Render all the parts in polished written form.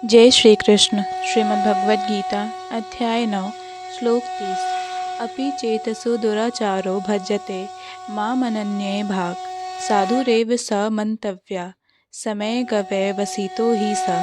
जय श्री कृष्ण। श्रीमद् भगवद गीता अध्याय 9 श्लोक 30। अपि चेतसो दुराचारो भज्यते मामनन्ये भाग साधुरेव स मंतव्या समय गवै वसितो ही स।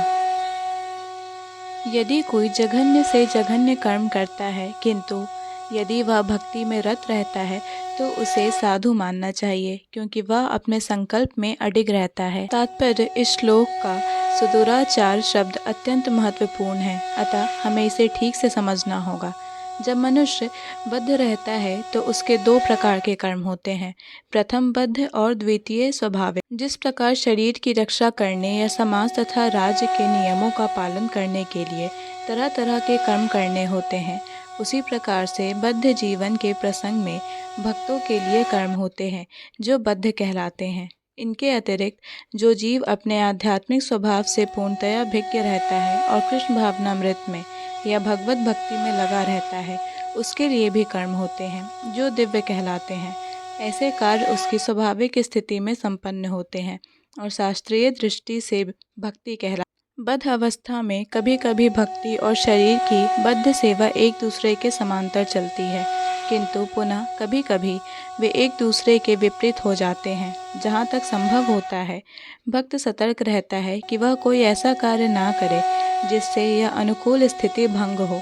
यदि कोई जघन्य से जघन्य कर्म करता है किंतु यदि वह भक्ति में रत रहता है तो उसे साधु मानना चाहिए, क्योंकि वह अपने संकल्प में अडिग रहता है। तात्पर्य इस श्लोक का सुदुराचार शब्द अत्यंत महत्वपूर्ण है, अतः हमें इसे ठीक से समझना होगा। जब मनुष्य बद्ध रहता है तो उसके दो प्रकार के कर्म होते हैं, प्रथम बद्ध और द्वितीय स्वाभाविक। जिस प्रकार शरीर की रक्षा करने या समाज तथा राज्य के नियमों का पालन करने के लिए तरह तरह के कर्म करने होते हैं, उसी प्रकार से बद्ध जीवन के प्रसंग में भक्तों के लिए कर्म होते हैं जो बद्ध कहलाते हैं। इनके अतिरिक्त जो जीव अपने आध्यात्मिक स्वभाव से पूर्णतया भिज्ञ रहता है और कृष्ण भावनामृत में या भगवत भक्ति में लगा रहता है, उसके लिए भी कर्म होते हैं जो दिव्य कहलाते हैं। ऐसे कार्य उसकी स्वाभाविक स्थिति में संपन्न होते हैं और शास्त्रीय दृष्टि से भक्ति कहलाते हैं। बद्ध अवस्था में कभी कभी भक्ति और शरीर की बद्ध सेवा एक दूसरे के समांतर चलती है, किंतु पुनः कभी कभी वे एक दूसरे के विपरीत हो जाते हैं। जहाँ तक संभव होता है, भक्त सतर्क रहता है कि वह कोई ऐसा कार्य ना करे जिससे यह अनुकूल स्थिति भंग हो।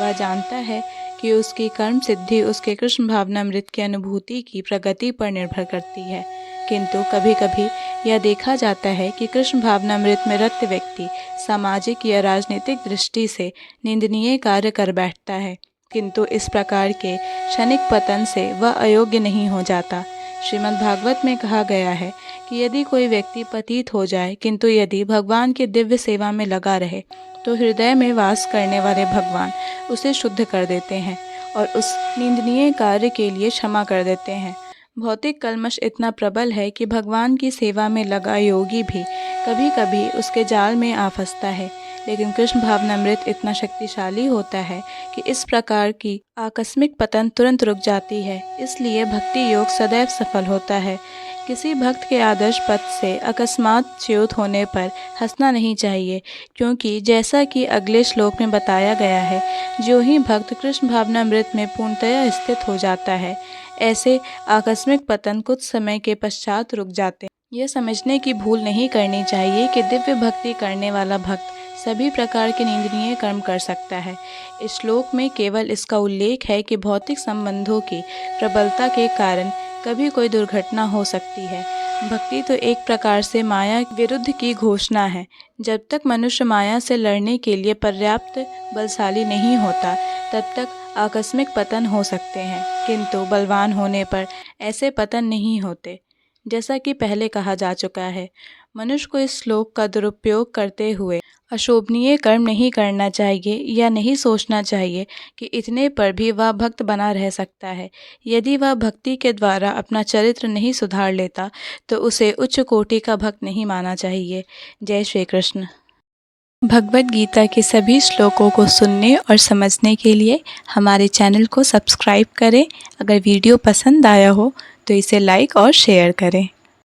वह जानता है कि उसकी कर्म सिद्धि उसके कृष्ण भावनामृत की अनुभूति की प्रगति पर निर्भर करती है, किंतु कभी कभी यह देखा जाता है कि कृष्ण भावनामृत में रत व्यक्ति सामाजिक या राजनीतिक दृष्टि से निंदनीय कार्य कर बैठता है, किंतु इस प्रकार के क्षणिक पतन से वह अयोग्य नहीं हो जाता। श्रीमद् भागवत में कहा गया है कि यदि कोई व्यक्ति पतित हो जाए किंतु यदि भगवान की दिव्य सेवा में लगा रहे तो हृदय में वास करने वाले भगवान उसे शुद्ध कर देते हैं और उस निंदनीय कार्य के लिए क्षमा कर देते हैं। भौतिक कल्मश इतना प्रबल है कि भगवान की सेवा में लगा योगी भी कभी कभी उसके जाल में आ फंसता है, लेकिन कृष्ण भावनामृत इतना शक्तिशाली होता है कि इस प्रकार की आकस्मिक पतन तुरंत रुक जाती है। इसलिए भक्ति योग सदैव सफल होता है। किसी भक्त के आदर्श पथ से अकस्मात च्युत होने पर हंसना नहीं चाहिए, क्योंकि जैसा कि अगले श्लोक में बताया गया है, जो ही भक्त कृष्ण भावनामृत में पूर्णतया स्थित हो जाता है, ऐसे आकस्मिक पतन कुछ समय के पश्चात रुक जाते हैं। यह समझने की भूल नहीं करनी चाहिए कि दिव्य भक्ति करने वाला भक्त सभी प्रकार के निंदनीय कर्म कर सकता है। इस श्लोक में केवल इसका उल्लेख है कि भौतिक संबंधों की प्रबलता के कारण कभी कोई दुर्घटना हो सकती है। भक्ति तो एक प्रकार से माया विरुद्ध की घोषणा है। जब तक मनुष्य माया से लड़ने के लिए पर्याप्त बलशाली नहीं होता, तब तक आकस्मिक पतन हो सकते हैं, किंतु बलवान होने पर ऐसे पतन नहीं होते। जैसा कि पहले कहा जा चुका है, मनुष्य को इस श्लोक का दुरुपयोग करते हुए अशोभनीय कर्म नहीं करना चाहिए या नहीं सोचना चाहिए कि इतने पर भी वह भक्त बना रह सकता है। यदि वह भक्ति के द्वारा अपना चरित्र नहीं सुधार लेता तो उसे उच्च कोटि का भक्त नहीं माना चाहिए। जय श्री कृष्ण। भगवद गीता के सभी श्लोकों को सुनने और समझने के लिए हमारे चैनल को सब्सक्राइब करें। अगर वीडियो पसंद आया हो तो इसे लाइक और शेयर करें।